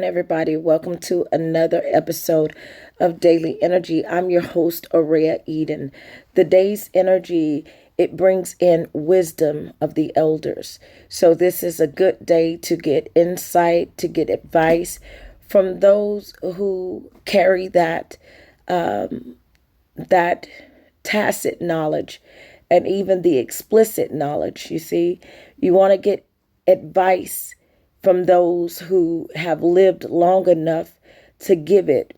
Everybody, welcome to another episode of Daily Energy. I'm your host, Aurea Eden. The day's energy, it brings in wisdom of the elders. So this is a good day to get insight, to get advice from those who carry that tacit knowledge and even the explicit knowledge. You see, you want to get advice from those who have lived long enough to give it,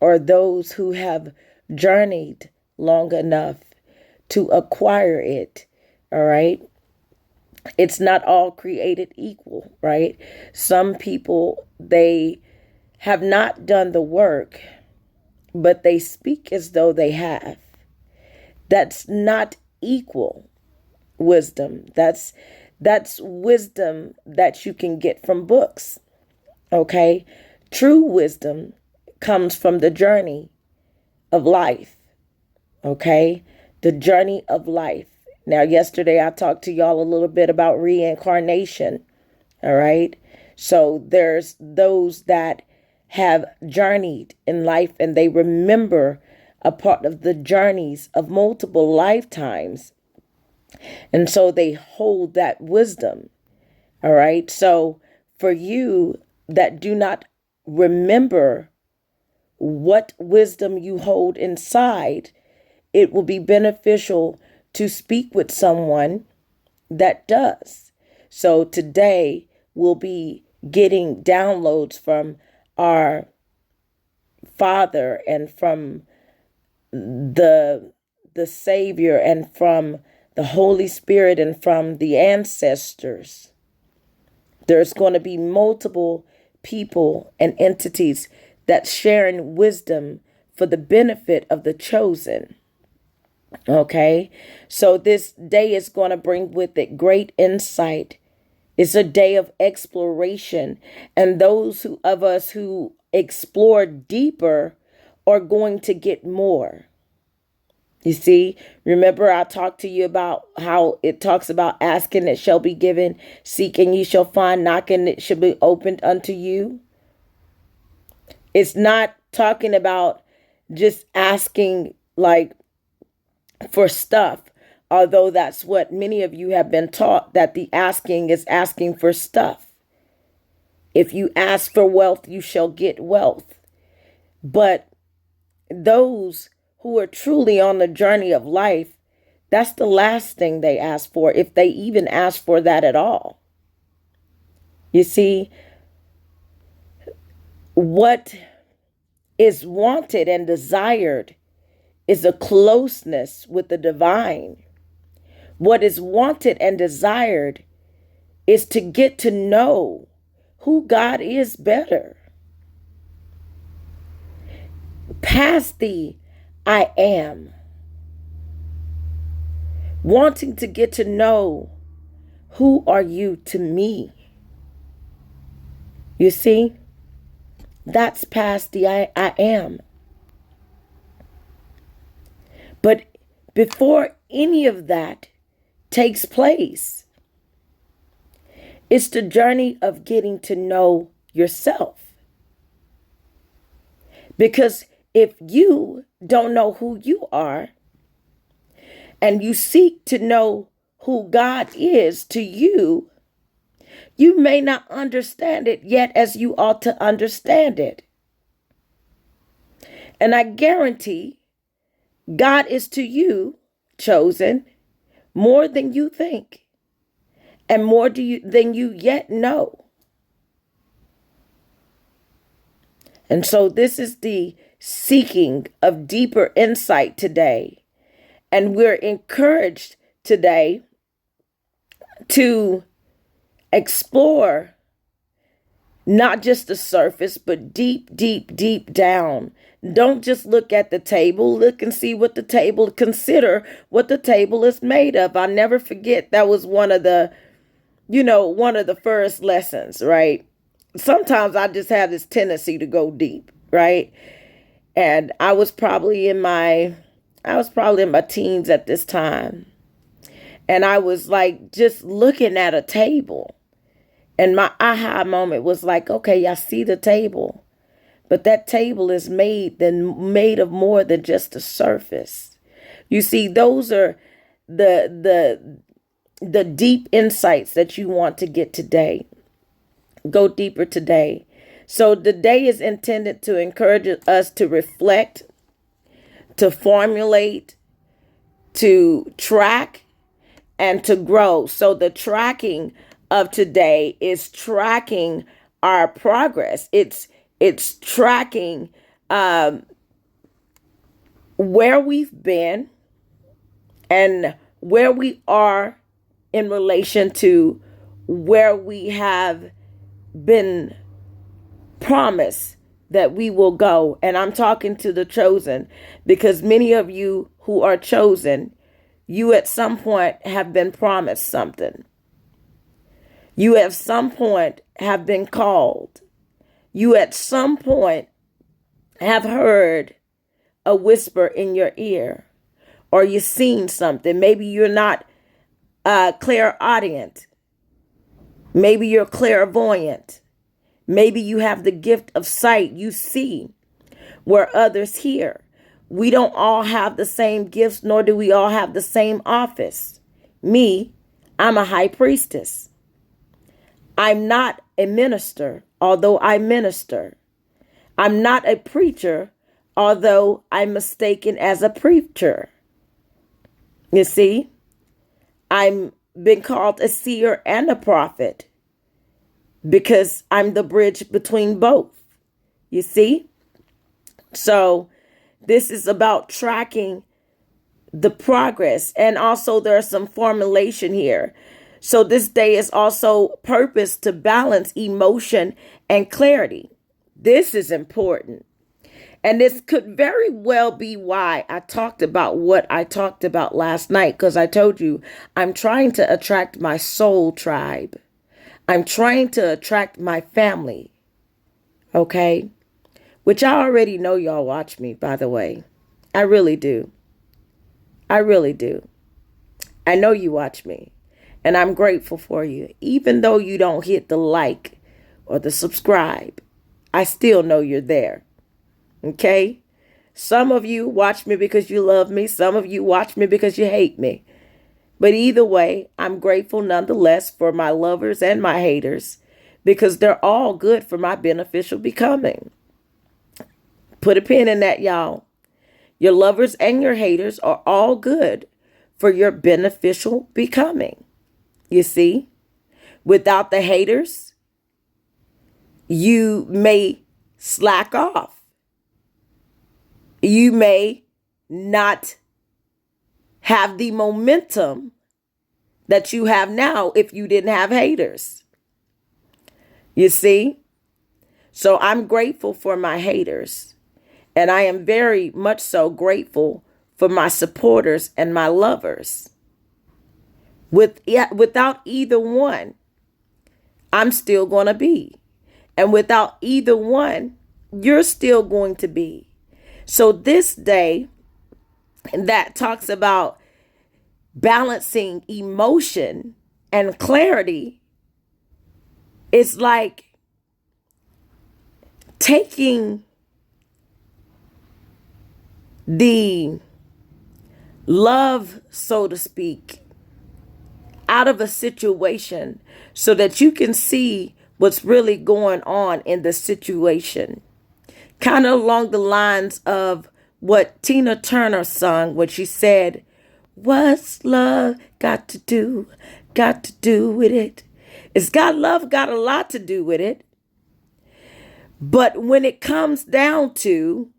or those who have journeyed long enough to acquire it. All right. It's not all created equal, right? Some people, they have not done the work, but they speak as though they have. That's not equal wisdom. That's wisdom that you can get from books. Okay? True wisdom comes from the journey of life. Okay? The journey of life. Now, yesterday I talked to y'all a little bit about reincarnation. All right? So there's those that have journeyed in life and they remember a part of the journeys of multiple lifetimes. And so they hold that wisdom. All right. So for you that do not remember what wisdom you hold inside, it will be beneficial to speak with someone that does. So today we'll be getting downloads from our Father and from the Savior and from the Holy Spirit and from the ancestors. There's going to be multiple people and entities that's sharing wisdom for the benefit of the chosen. Okay, so this day is going to bring with it great insight. It's a day of exploration, and those of us who explore deeper are going to get more. You see, remember I talked to you about how it talks about asking it shall be given, seeking you shall find, knocking it shall be opened unto you. It's not talking about just asking like for stuff, although that's what many of you have been taught, that the asking is asking for stuff. If you ask for wealth, you shall get wealth. But those who are truly on the journey of life, that's the last thing they ask for, if they even ask for that at all. You see, what is wanted and desired is a closeness with the divine. What is wanted and desired is to get to know who God is better. Past the I am. Wanting to get to know who are you to me. You see, that's past the I am. But before any of that takes place, it's the journey of getting to know yourself. Because if you don't know who you are and you seek to know who God is to you, you may not understand it yet as you ought to understand it. And I guarantee God is to you, chosen, more than you think and more than you yet know. And so this is the seeking of deeper insight today. And we're encouraged today to explore not just the surface, but deep, deep, deep down. Don't just look at the table. Look and see what the table, consider what the table is made of. I'll never forget, that was one of the first lessons, right? Sometimes I just have this tendency to go deep, right? And I was probably in my teens at this time. And I was like just looking at a table. And my aha moment was like, okay, I see the table, but that table is made of more than just the surface. You see, those are the deep insights that you want to get today. Go deeper today. So the day is intended to encourage us to reflect, to formulate, to track, and to grow. So the tracking of today is tracking our progress. It's tracking where we've been and where we are in relation to where we have been promised that we will go. And I'm talking to the chosen, because many of you who are chosen, you at some point have been promised something. You at some point have been called. You at some point have heard a whisper in your ear, or you've seen something. Maybe you're not clairaudient. Maybe you're clairvoyant. Maybe you have the gift of sight. You see where others hear. We don't all have the same gifts, nor do we all have the same office. Me, I'm a high priestess. I'm not a minister, although I minister. I'm not a preacher, although I'm mistaken as a preacher. You see, I'm been called a seer and a prophet because I'm the bridge between both. You see? So this is about tracking the progress. And also there's some formulation here. So this day is also purposed to balance emotion and clarity. This is important. And this could very well be why I talked about what I talked about last night, because I told you I'm trying to attract my soul tribe. I'm trying to attract my family. Okay? Which I already know y'all watch me, by the way. I really do. I really do. I know you watch me. And I'm grateful for you. Even though you don't hit the like or the subscribe, I still know you're there. Okay? Some of you watch me because you love me. Some of you watch me because you hate me. But either way, I'm grateful nonetheless for my lovers and my haters, because they're all good for my beneficial becoming. Put a pin in that, y'all. Your lovers and your haters are all good for your beneficial becoming. You see, without the haters, you may slack off. You may not have the momentum that you have now if you didn't have haters. You see? So I'm grateful for my haters. And I am very much so grateful for my supporters and my lovers. Without either one, I'm still going to be. And without either one, you're still going to be. So this day that talks about balancing emotion and clarity is like taking the love, so to speak, out of a situation so that you can see what's really going on in the situation. Kind of along the lines of what Tina Turner sung when she said, "What's love got to do with it? Love got a lot to do with it. But when it comes down to,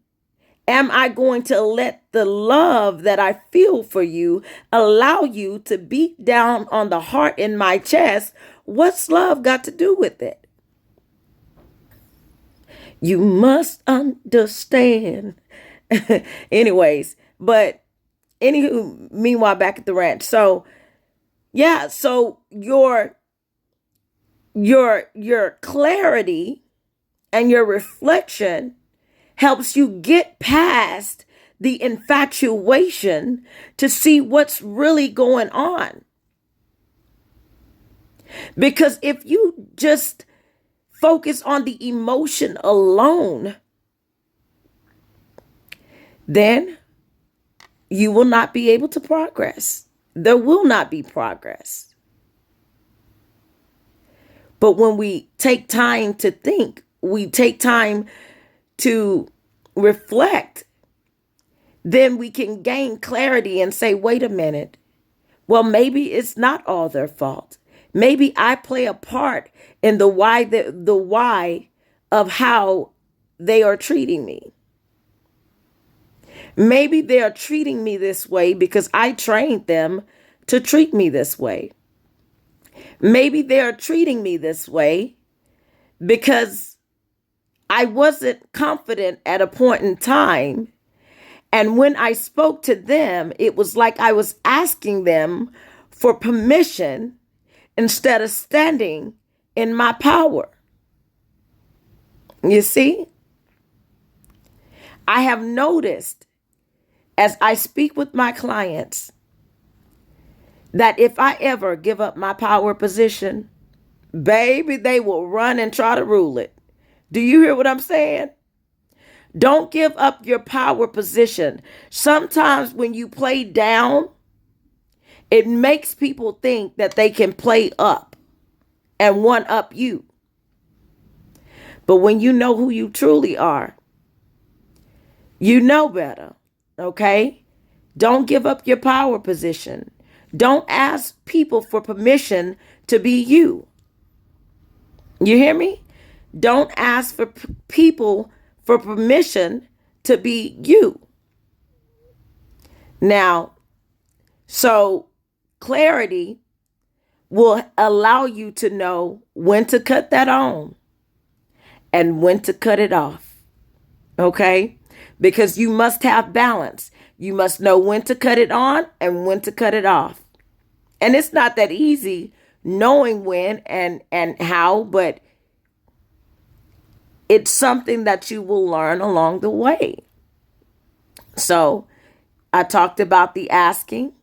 am I going to let the love that I feel for you allow you to beat down on the heart in my chest? What's love got to do with it? You must understand." Anyways, but anywho, meanwhile, back at the ranch. So yeah, so your clarity and your reflection helps you get past the infatuation to see what's really going on. Because if you just focus on the emotion alone, then you will not be able to progress. There will not be progress. But when we take time to think, we take time to reflect, then we can gain clarity and say, wait a minute. Well, maybe it's not all their fault. Maybe I play a part in the why of how they are treating me. Maybe they are treating me this way because I trained them to treat me this way. Maybe they are treating me this way because I wasn't confident at a point in time. And when I spoke to them, it was like I was asking them for permission instead of standing in my power. You see, I have noticed as I speak with my clients that if I ever give up my power position, baby, they will run and try to rule it. Do you hear what I'm saying? Don't give up your power position. Sometimes when you play down, it makes people think that they can play up and one up you. But when you know who you truly are, you know better, okay? Don't give up your power position. Don't ask people for permission to be you. You hear me? Don't ask for people for permission to be you. Now, so clarity will allow you to know when to cut that on and when to cut it off. Okay? Because you must have balance. You must know when to cut it on and when to cut it off. And it's not that easy knowing when and how, but it's something that you will learn along the way. So I talked about the asking.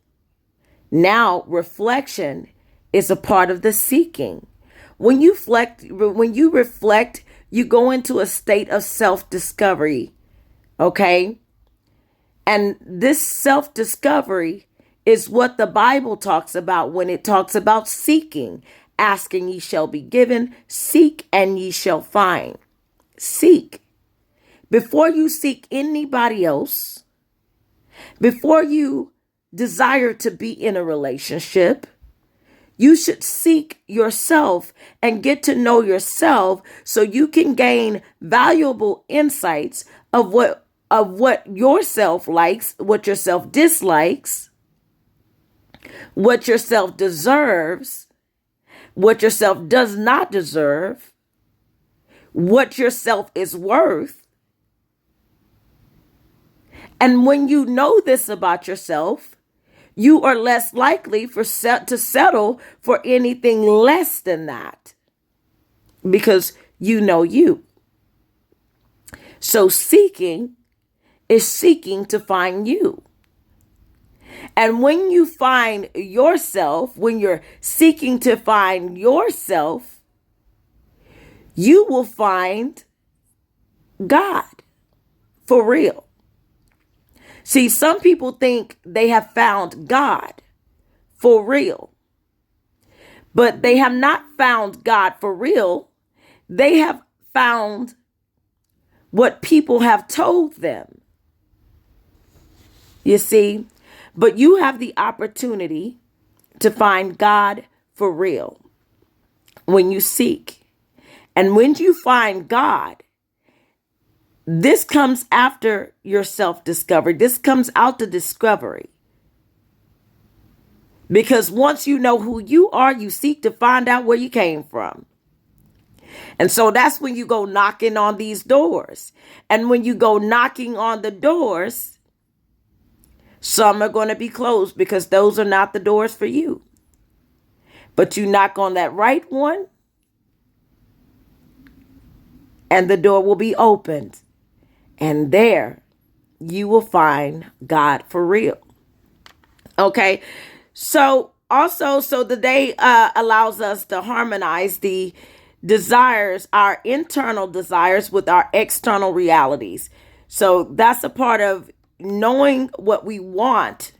Now reflection is a part of the seeking. When you reflect, you go into a state of self-discovery. Okay? And this self-discovery is what the Bible talks about when it talks about seeking. Asking ye shall be given, seek and ye shall find. Seek. Before you seek anybody else, before you desire to be in a relationship, you should seek yourself and get to know yourself so you can gain valuable insights of what yourself likes, what yourself dislikes, what yourself deserves, what yourself does not deserve, what yourself is worth. And when you know this about yourself, you are less likely to settle for anything less than that because you know you. So seeking is seeking to find you. And when you find yourself, when you're seeking to find yourself, you will find God for real. See, some people think they have found God for real, but they have not found God for real. They have found what people have told them. You see, but you have the opportunity to find God for real when you seek. And when you find God, this comes after your self-discovery. This comes out the discovery. Because once you know who you are, you seek to find out where you came from. And so that's when you go knocking on these doors. And when you go knocking on the doors, some are going to be closed because those are not the doors for you. But you knock on that right one, and the door will be opened. And there you will find God for real. Okay. So also, so the day allows us to harmonize the desires, our internal desires, with our external realities. So that's a part of knowing what we want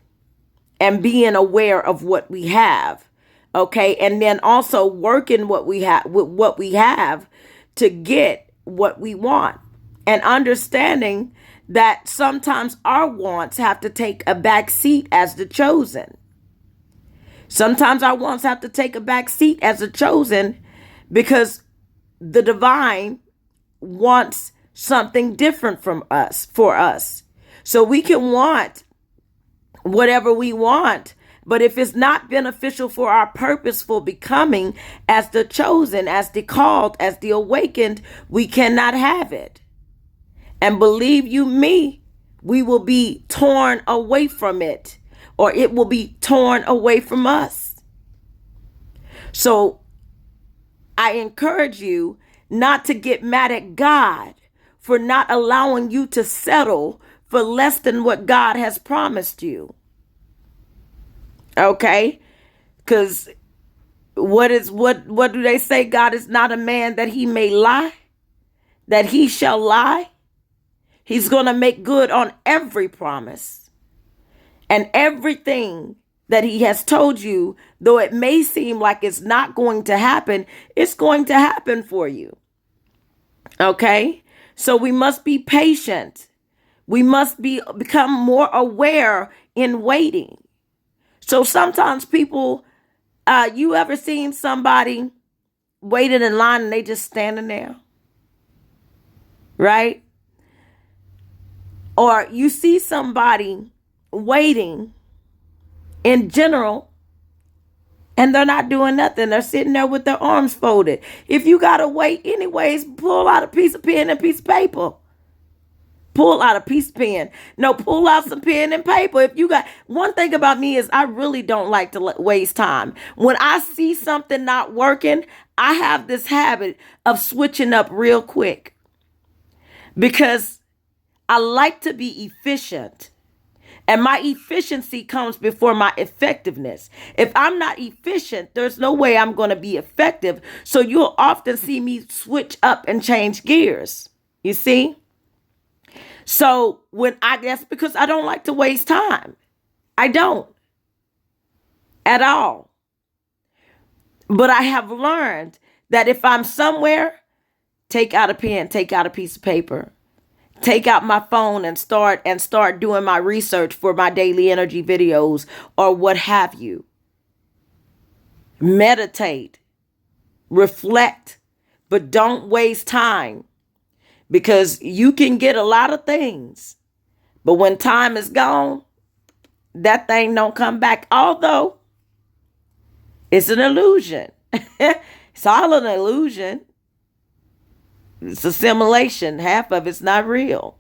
and being aware of what we have. Okay. And then also working what we have with what we have to get what we want, and understanding that sometimes our wants have to take a back seat as the chosen. Sometimes our wants have to take a back seat as the chosen because the divine wants something different from us, for us. So we can want whatever we want, but if it's not beneficial for our purposeful becoming as the chosen, as the called, as the awakened, we cannot have it. And believe you me, we will be torn away from it, or it will be torn away from us. So I encourage you not to get mad at God for not allowing you to settle for less than what God has promised you. Okay? Because what do they say? God is not a man that he may lie, that he shall lie. He's going to make good on every promise. And everything that he has told you, though it may seem like it's not going to happen, it's going to happen for you. Okay? So we must be patient. We must become more aware in waiting. So sometimes people, you ever seen somebody waiting in line and they just standing there? Right? Or you see somebody waiting in general and they're not doing nothing. They're sitting there with their arms folded. If you got to wait anyways, pull out a piece of pen and a piece of paper. Pull out a piece of pen. No, pull out some pen and paper. If you got, one thing about me is I really don't like to waste time. When I see something not working, I have this habit of switching up real quick because I like to be efficient. And my efficiency comes before my effectiveness. If I'm not efficient, there's no way I'm going to be effective. So you'll often see me switch up and change gears. You see? So that's because I don't like to waste time. I don't at all. But I have learned that if I'm somewhere, take out a pen, take out a piece of paper, take out my phone and start doing my research for my daily energy videos or what have you. Meditate, reflect, but don't waste time. Because you can get a lot of things, but when time is gone, that thing don't come back. Although it's an illusion. It's all an illusion. It's a simulation. Half of it's not real.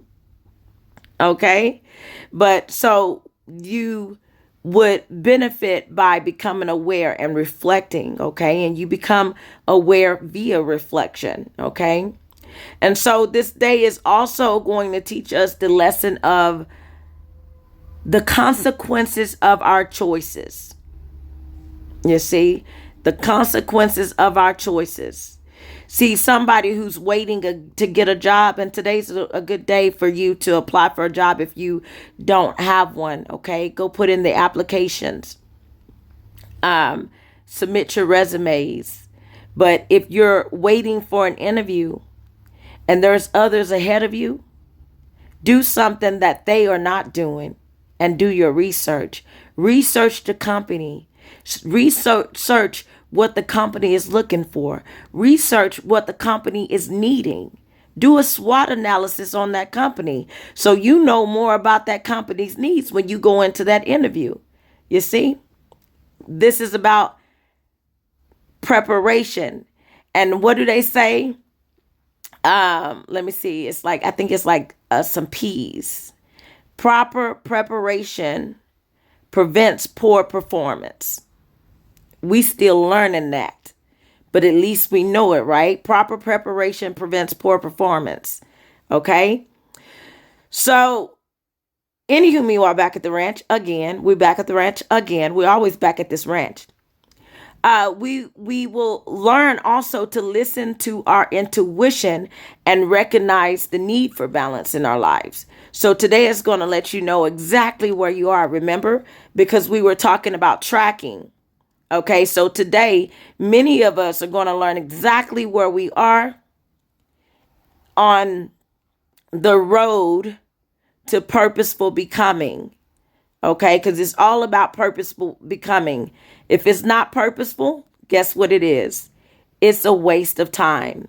Okay? But so you would benefit by becoming aware and reflecting. Okay? And you become aware via reflection. Okay? And so this day is also going to teach us the lesson of the consequences of our choices. You see, the consequences of our choices. See, somebody who's waiting to get a job, and today's a good day for you to apply for a job if you don't have one. Okay, go put in the applications. Submit your resumes. But if you're waiting for an interview, and there's others ahead of you, do something that they are not doing and do your research. Research the company. Research what the company is looking for. Research what the company is needing. Do a SWOT analysis on that company so you know more about that company's needs when you go into that interview. You see, this is about preparation. And what do they say? Let me see. I think it's like some P's. Proper preparation prevents poor performance. We still learning that, but at least we know it, right? Proper preparation prevents poor performance. Okay. So Anywho, meanwhile, back at the ranch again. We're back at the ranch again. We're always back at this ranch. We will learn also to listen to our intuition and recognize the need for balance in our lives. So today is going to let you know exactly where you are. Remember, because we were talking about tracking. Okay, so today many of us are going to learn exactly where we are on the road to purposeful becoming. Okay, because it's all about purposeful becoming. If it's not purposeful, guess what it is? It's a waste of time.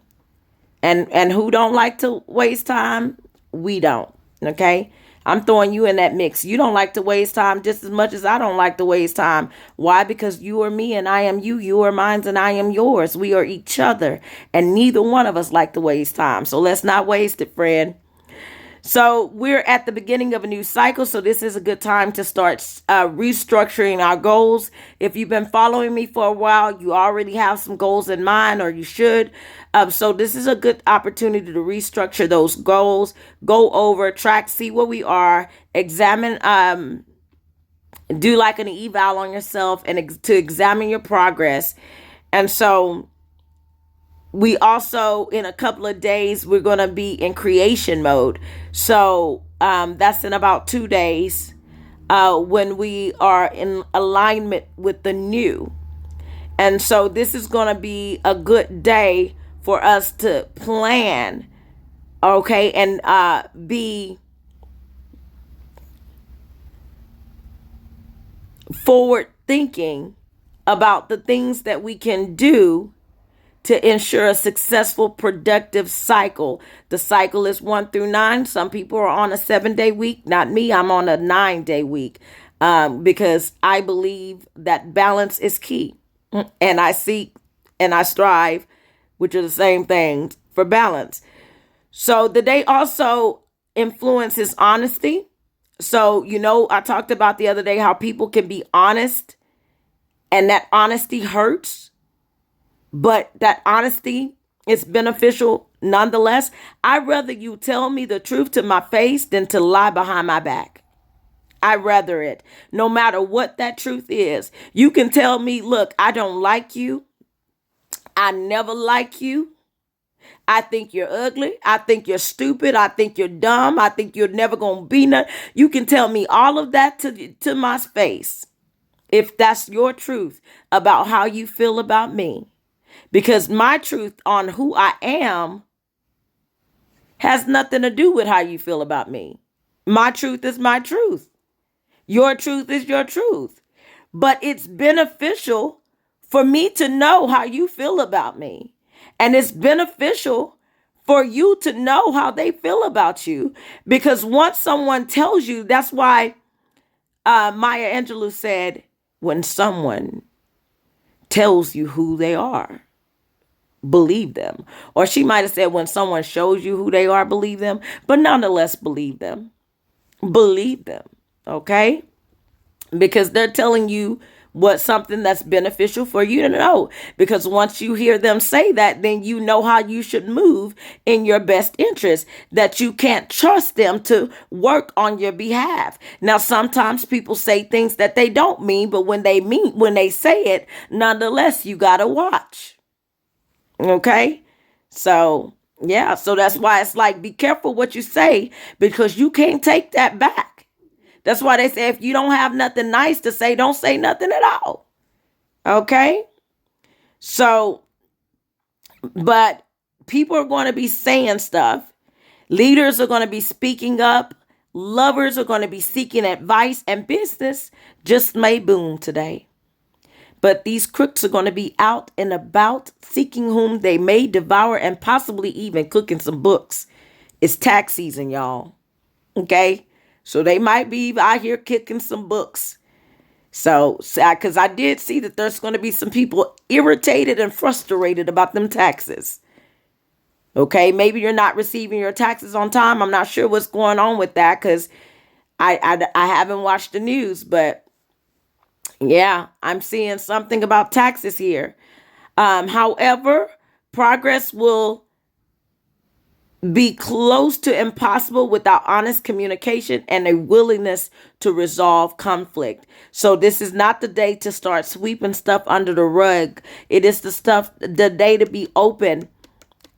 And who don't like to waste time? We don't. Okay, I'm throwing you in that mix. You don't like to waste time just as much as I don't like to waste time. Why? Because you are me and I am you. You are mine and I am yours. We are each other, and neither one of us like to waste time. So let's not waste it, friend. So we're at the beginning of a new cycle. So this is a good time to start restructuring our goals. If you've been following me for a while, you already have some goals in mind, or you should. So this is a good opportunity to restructure those goals, go over, track, see where we are, examine, do like an eval on yourself and to examine your progress. And so we also, in a couple of days, we're going to be in creation mode. So that's in about 2 days when we are in alignment with the new. And so this is going to be a good day for us to plan, okay, and be forward thinking about the things that we can do to ensure a successful, productive cycle. The cycle is 1 through 9. Some people are on a 7-day week. Not me. I'm on a 9-day week because I believe that balance is key. And I seek and I strive, which are the same things, for balance. So the day also influences honesty. So, I talked about the other day how people can be honest and that honesty hurts. But that honesty is beneficial nonetheless. I'd rather you tell me the truth to my face than to lie behind my back. I'd rather it, no matter what that truth is. You can tell me, look, I don't like you. I never like you. I think you're ugly. I think you're stupid. I think you're dumb. I think you're never going to be nothing. You can tell me all of that to my face if that's your truth about how you feel about me. Because my truth on who I am has nothing to do with how you feel about me. My truth is my truth. Your truth is your truth. But it's beneficial for me to know how you feel about me. And it's beneficial for you to know how they feel about you. Because once someone tells you, that's why Maya Angelou said, when someone tells you who they are, believe them. Or she might have said, when someone shows you who they are, believe them. But nonetheless, believe them. Believe them. Okay? Because they're telling you what something that's beneficial for you to know. Because once you hear them say that, then you know how you should move in your best interest, that you can't trust them to work on your behalf. Now, sometimes people say things that they don't mean, but when they say it, nonetheless, you got to watch. Okay. So, yeah. So that's why it's like, be careful what you say, because you can't take that back. That's why they say, if you don't have nothing nice to say, don't say nothing at all. Okay. So, but people are going to be saying stuff. Leaders are going to be speaking up. Lovers are going to be seeking advice, and business just may boom today. But these crooks are going to be out and about, seeking whom they may devour, and possibly even cooking some books. It's tax season, y'all. Okay? So they might be out here kicking some books. So, because I did see that there's going to be some people irritated and frustrated about them taxes. Okay? Maybe you're not receiving your taxes on time. I'm not sure what's going on with that, because I haven't watched the news, but yeah, I'm seeing something about taxes here. However, progress will be close to impossible without honest communication and a willingness to resolve conflict. So this is not the day to start sweeping stuff under the rug. It is the day to be open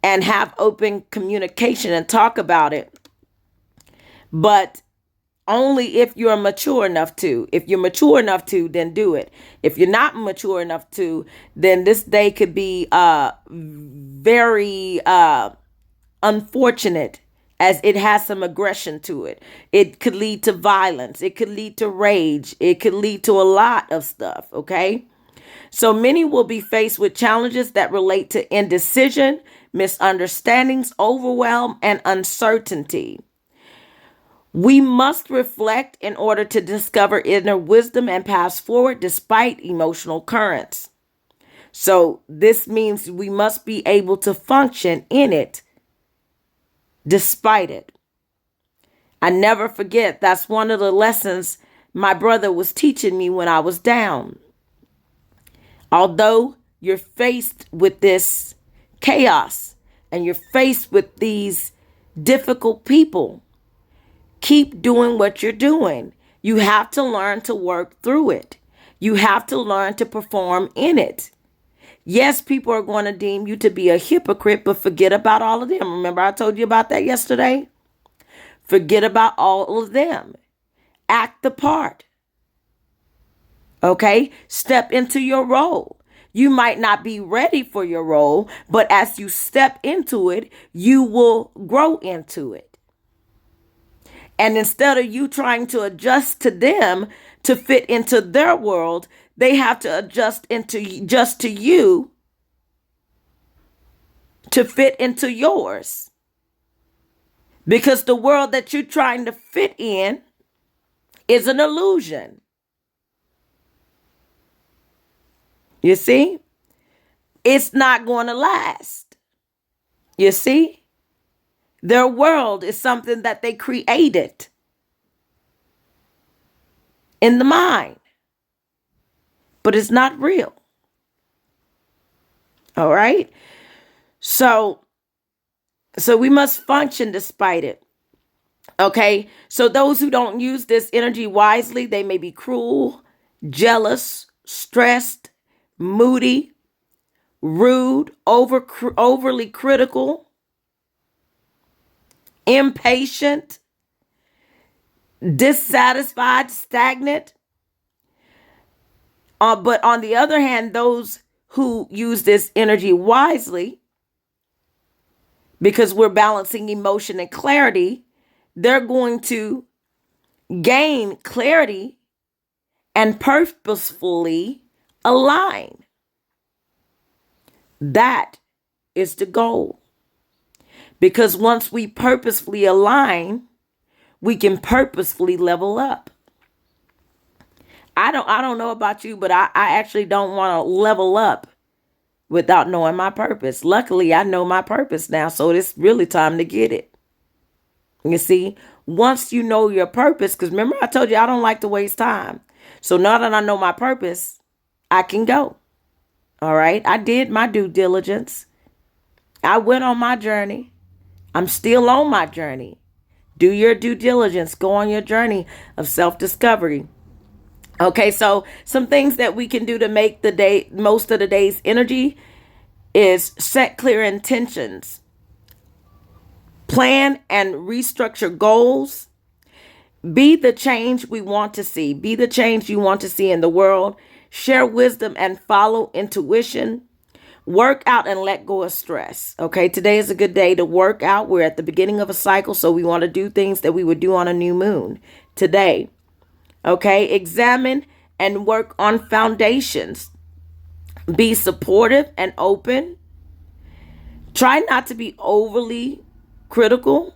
and have open communication and talk about it. But only if you're mature enough to. If you're mature enough to, then do it. If you're not mature enough to, then this day could be very unfortunate, as it has some aggression to it. It could lead to violence. It could lead to rage. It could lead to a lot of stuff, okay? So many will be faced with challenges that relate to indecision, misunderstandings, overwhelm, and uncertainty. We must reflect in order to discover inner wisdom and pass forward despite emotional currents. So this means we must be able to function in it despite it. I never forget, that's one of the lessons my brother was teaching me when I was down. Although you're faced with this chaos and you're faced with these difficult people, keep doing what you're doing. You have to learn to work through it. You have to learn to perform in it. Yes, people are going to deem you to be a hypocrite, but forget about all of them. Remember, I told you about that yesterday? Forget about all of them. Act the part. Okay? Step into your role. You might not be ready for your role, but as you step into it, you will grow into it. And instead of you trying to adjust to them to fit into their world, they have to adjust to you to fit into yours. Because the world that you're trying to fit in is an illusion. You see? It's not going to last. You see? Their world is something that they created in the mind, but it's not real. All right? So we must function despite it. Okay? So those who don't use this energy wisely, they may be cruel, jealous, stressed, moody, rude, overly critical, impatient, dissatisfied, stagnant. But on the other hand, those who use this energy wisely, because we're balancing emotion and clarity, they're going to gain clarity and purposefully align. That is the goal. Because once we purposefully align, we can purposefully level up. I don't know about you, but I actually don't want to level up without knowing my purpose. Luckily, I know my purpose now, so it's really time to get it. You see, once you know your purpose, because remember I told you I don't like to waste time. So now that I know my purpose, I can go. All right, I did my due diligence. I went on my journey. I'm still on my journey. Do your due diligence. Go on your journey of self-discovery. Okay, so some things that we can do to make the day, most of the day's energy, is set clear intentions. Plan and restructure goals. Be the change we want to see. Be the change you want to see in the world. Share wisdom and follow intuition. Work out and let go of stress. Okay, today is a good day to work out. We're at the beginning of a cycle, so we want to do things that we would do on a new moon today. Okay, examine and work on foundations. Be supportive and open. Try not to be overly critical,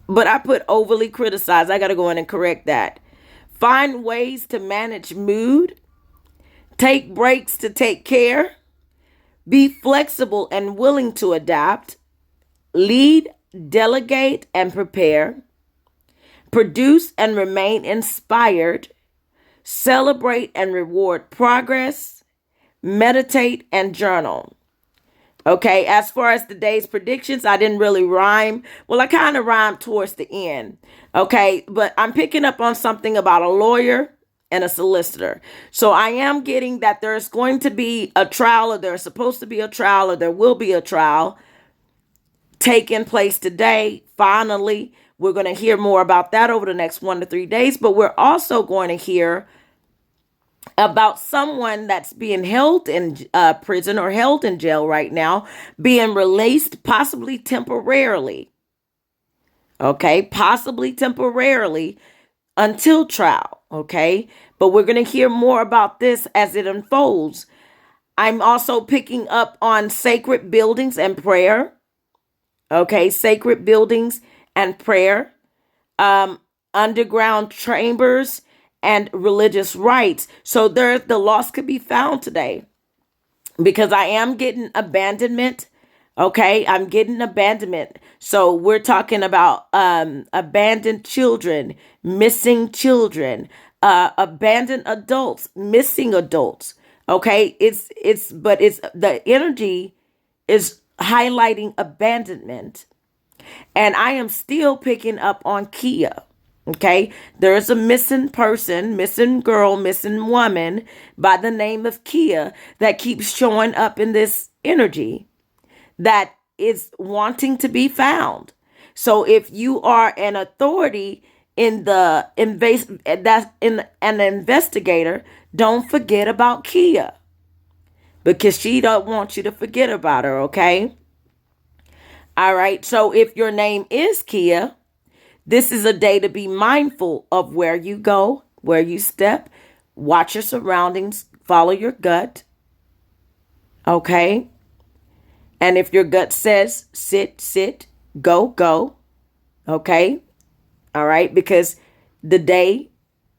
but I put overly criticize. I got to go in and correct that. Find ways to manage mood. Take breaks to take care. Be flexible and willing to adapt. Lead, delegate, and prepare. Produce and remain inspired. Celebrate and reward progress. Meditate and journal. Okay, as far as today's predictions, I didn't really rhyme. Well, I kind of rhymed towards the end. Okay, but I'm picking up on something about a lawyer and a solicitor. So I am getting that there's going to be a trial, or there's supposed to be a trial, or there will be a trial taking place today. Finally, we're going to hear more about that over the next 1 to 3 days, but we're also going to hear about someone that's being held in prison or held in jail right now, being released possibly temporarily. Okay, possibly temporarily until trial. Okay, but we're going to hear more about this as it unfolds. I'm also picking up on sacred buildings and prayer. Okay, sacred buildings and prayer, underground chambers, and religious rites. So there, the lost could be found today, because I am getting abandonment. Okay, I'm getting abandonment. So we're talking about abandoned children, missing children, abandoned adults, missing adults. Okay, but it's the energy is highlighting abandonment. And I am still picking up on Kia. Okay, there's a missing person, missing girl, missing woman by the name of Kia that keeps showing up in this energy that is wanting to be found. So if you are an authority in the that's in an investigator, don't forget about Kia, because she don't want you to forget about her. Okay. All right. So if your name is Kia, this is a day to be mindful of where you go, where you step, watch your surroundings, follow your gut. Okay. And if your gut says sit, sit, go, go. Okay. All right. Because the day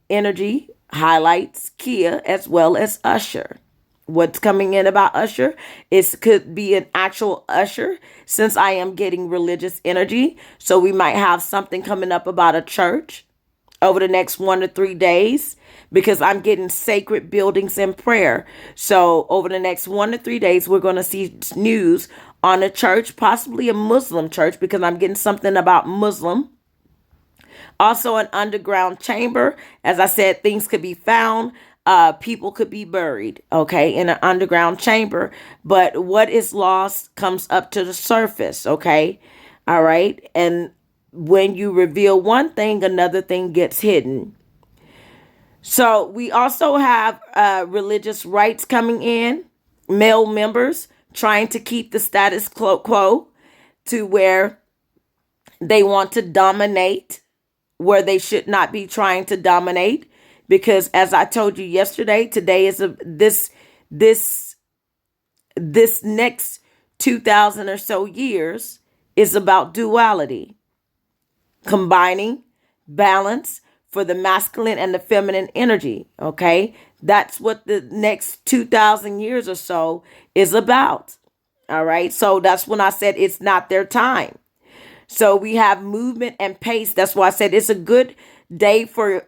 energy highlights Kia as well as Usher. What's coming in about Usher is could be an actual Usher, since I am getting religious energy. So we might have something coming up about a church over the next 1 to 3 days, because I'm getting sacred buildings and prayer. So over the next 1 to 3 days, we're going to see news on a church, possibly a Muslim church, because I'm getting something about Muslim. Also, an underground chamber. As I said, things could be found. People could be buried, okay, in an underground chamber. But what is lost comes up to the surface, okay? All right. And when you reveal one thing, another thing gets hidden. So we also have religious rights coming in, male members trying to keep the status quo to where they want to dominate where they should not be trying to dominate. Because as I told you yesterday, today is this next 2,000 or so years is about duality, combining balance for the masculine and the feminine energy. Okay, that's what the next 2,000 years or so is about. All right, so that's when I said it's not their time. So we have movement and pace. That's why I said it's a good day for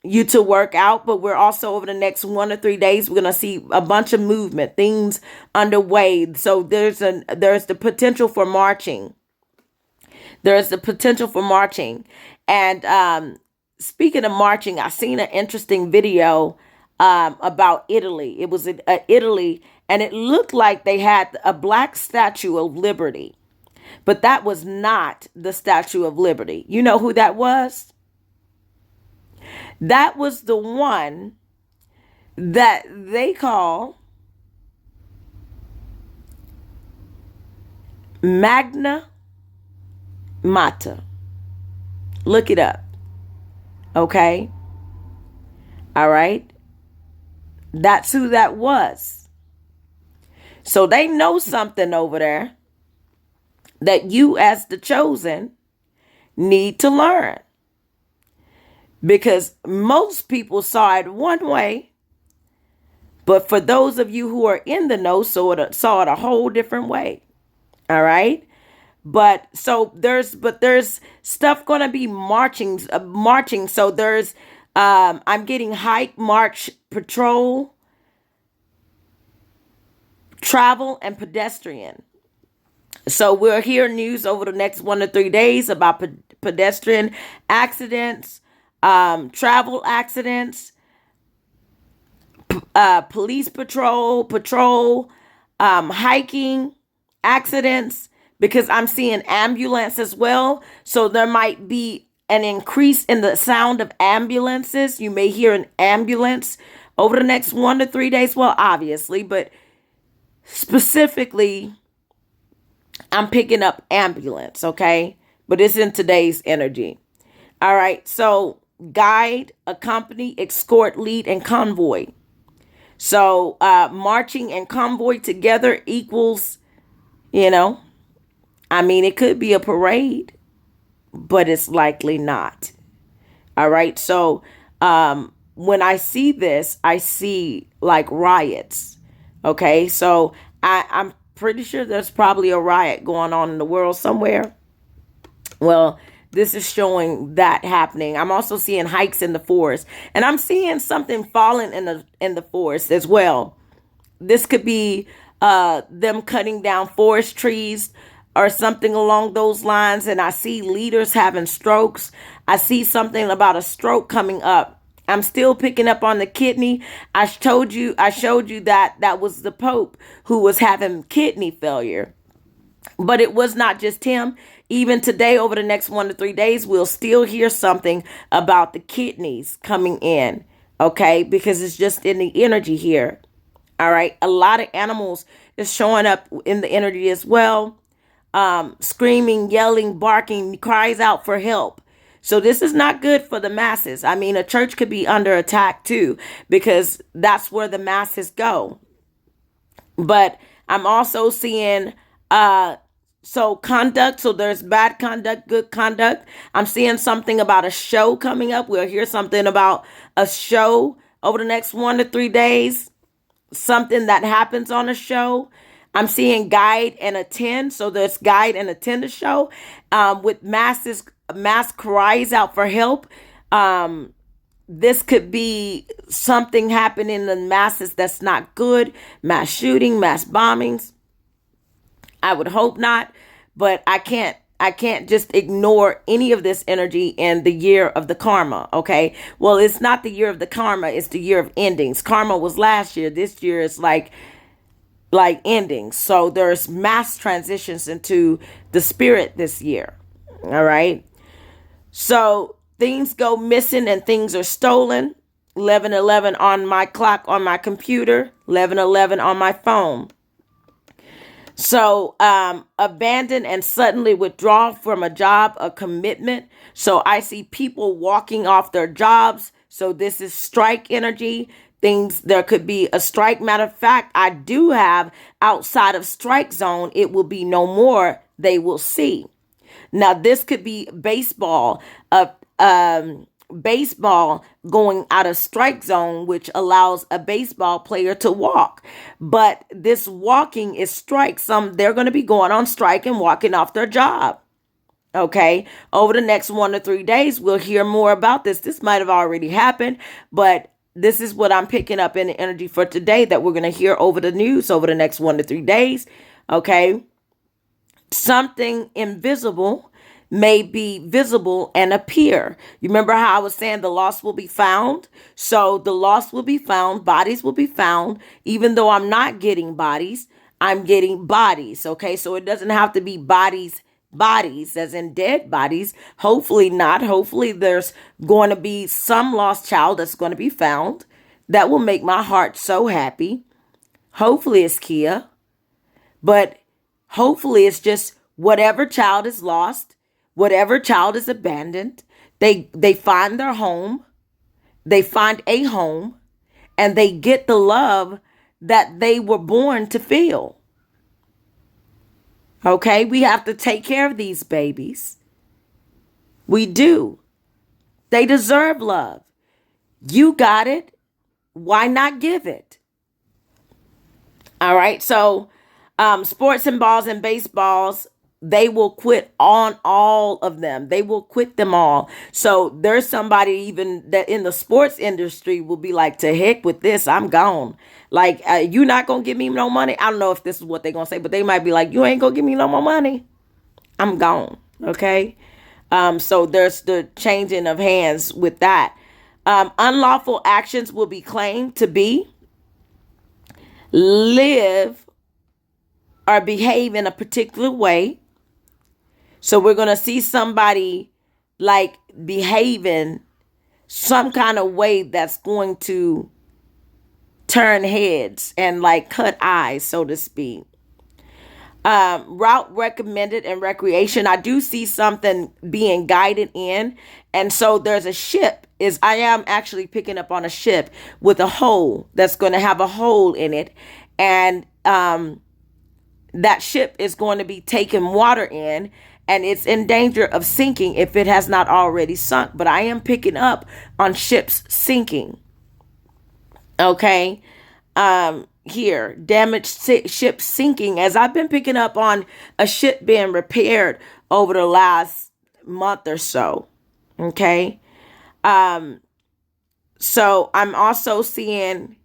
you to work out, but we're also over the next 1 to 3 days, we're going to see a bunch of movement, things underway. So there's the potential for marching. There's the potential for marching. And speaking of marching, I seen an interesting video about Italy. It was in Italy, and it looked like they had a black Statue of Liberty, but that was not the Statue of Liberty. You know who that was? That was the one that they call Magna Mata. Look it up. Okay. All right. That's who that was. So they know something over there that you, as the chosen, need to learn. Because most people saw it one way, but for those of you who are in the know, saw it a whole different way. All right. But there's stuff going to be marching. So there's, I'm getting hike, march, patrol, travel and pedestrian. So we'll hear news over the next 1 to 3 days about pedestrian accidents, travel accidents, police patrol, hiking accidents, because I'm seeing ambulance as well. So there might be an increase in the sound of ambulances. You may hear an ambulance over the next 1 to 3 days. Well, obviously, but specifically, I'm picking up ambulance, okay? But it's in today's energy. All right, so guide, accompany, escort, lead, and convoy. So marching and convoy together equals, it could be a parade, but it's likely not. All right, so when I see this, I see like riots. Okay, so I'm pretty sure there's probably a riot going on in the world somewhere. Well, this is showing that happening. I'm also seeing hikes in the forest, and I'm seeing something falling in the forest as well. This could be them cutting down forest trees or something along those lines. And I see leaders having strokes. I see something about a stroke coming up. I'm still picking up on the kidney. I showed you that was the Pope who was having kidney failure. But it was not just him. Even today, over the next 1 to 3 days, we'll still hear something about the kidneys coming in. Okay, because it's just in the energy here. All right. A lot of animals is showing up in the energy as well. Screaming, yelling, barking, cries out for help. So this is not good for the masses. I mean, a church could be under attack too, because that's where the masses go. But I'm also seeing conduct. So there's bad conduct, good conduct. I'm seeing something about a show coming up. We'll hear something about a show over the next 1 to 3 days. Something that happens on a show. I'm seeing guide and attend. So there's guide and attend a show with mass cries out for help. This could be something happening in the masses that's not good. Mass shooting, mass bombings. I would hope not, but I can't just ignore any of this energy in the year of the karma. Okay. Well, it's not the year of the karma. It's the year of endings. Karma was last year. This year is like endings. So there's mass transitions into the spirit this year. All right. So things go missing and things are stolen. 11:11 on my clock on my computer. 11:11 on my phone. So abandon and suddenly withdraw from a job, a commitment. So I see people walking off their jobs. So this is strike energy. There could be a strike. Matter of fact, I do have outside of strike zone. It will be no more. They will see. Now, this could be baseball, baseball going out of strike zone, which allows a baseball player to walk. But this walking is strike. They're going to be going on strike and walking off their job. Okay. Over the next 1 to 3 days, we'll hear more about this. This might have already happened, but this is what I'm picking up in the energy for today that we're going to hear over the news over the next 1 to 3 days. Okay. Something invisible may be visible and appear. You remember how I was saying the lost will be found? So the lost will be found, bodies will be found. Even though I'm not getting bodies, I'm getting bodies. Okay, so it doesn't have to be bodies as in dead bodies. Hopefully not. Hopefully there's going to be some lost child that's going to be found. That will make my heart so happy. Hopefully it's Kia. But hopefully it's just whatever child is lost, whatever child is abandoned, they find their home, they find a home, and they get the love that they were born to feel. Okay, we have to take care of these babies. We do. They deserve love. You got it. Why not give it? All right, so sports and balls and baseballs they will quit on all of them. They will quit them all. So there's somebody even that in the sports industry will be like, to heck with this, I'm gone. Like, you're not going to give me no money. I don't know if this is what they're going to say, but they might be like, you ain't going to give me no more money. I'm gone. Okay. So there's the changing of hands with that. Unlawful actions will be claimed to be, live, or behave in a particular way. So we're going to see somebody like behaving some kind of way that's going to turn heads and like cut eyes, so to speak. Route recommended in recreation. I do see something being guided in. And so there's a ship I am actually picking up on a ship with a hole that's going to have a hole in it. And, that ship is going to be taking water in, and it's in danger of sinking if it has not already sunk. But I am picking up on ships sinking. Okay. Here, damaged ship sinking, as I've been picking up on a ship being repaired over the last month or so. Okay. So I'm also seeing,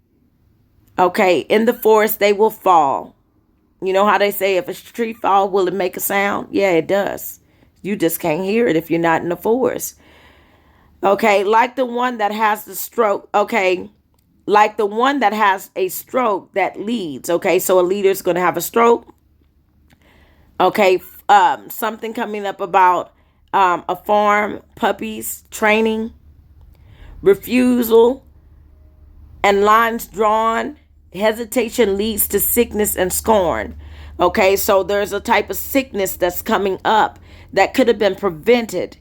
okay, in the forest, they will fall. You know how they say if a tree fall, will it make a sound? Yeah, it does. You just can't hear it if you're not in the forest. Okay, like the one that has the stroke. Okay, like the one that has a stroke that leads. Okay, so a leader is going to have a stroke. Okay, something coming up about a farm, puppies, training, refusal, and lines drawn. Hesitation leads to sickness and scorn. Okay, so there's a type of sickness that's coming up that could have been prevented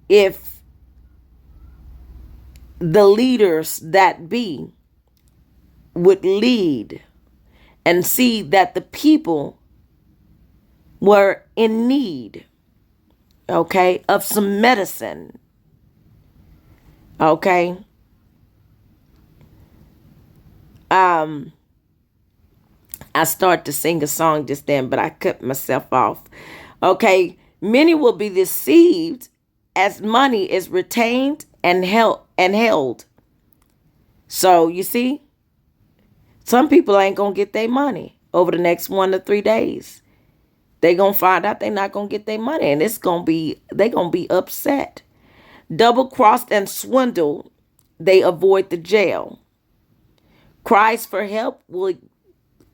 if the leaders that be would lead and see that the people were in need, okay, of some medicine. Okay. I started to sing a song just then, but I cut myself off. Okay. Many will be deceived as money is retained and held. So you see, some people ain't going to get their money over the next 1 to 3 days. They going to find out they're not going to get their money, and they're going to be upset. Double crossed and swindled, they avoid the jail. Cries for help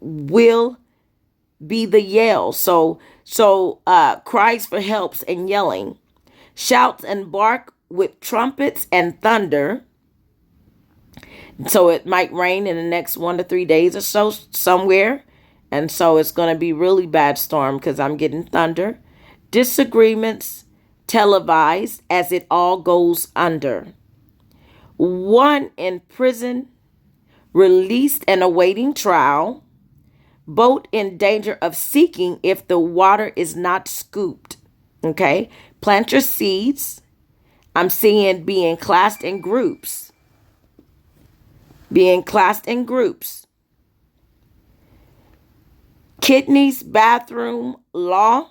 will be the yell. So cries for helps and yelling. Shouts and bark with trumpets and thunder. So it might rain in the next 1 to 3 days or so somewhere. And so it's going to be really bad storm because I'm getting thunder. Disagreements televised as it all goes under. One in prison, released and awaiting trial. Boat in danger of sinking if the water is not scooped. Okay. Plant your seeds. I'm seeing being classed in groups. Being classed in groups. Kidneys, bathroom, law,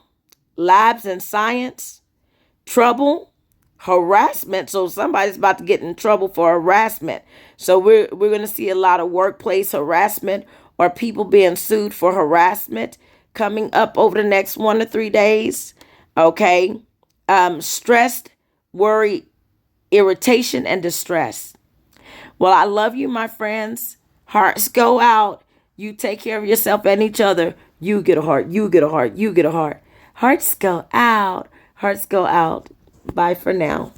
labs and science, trouble, harassment. So somebody's about to get in trouble for harassment. So we're going to see a lot of workplace harassment or people being sued for harassment coming up over the next 1 to 3 days. Okay. Stressed, worry, irritation, and distress. Well, I love you, my friends. Hearts go out. You take care of yourself and each other. You get a heart. You get a heart. You get a heart. Hearts go out. Hearts go out. Bye for now.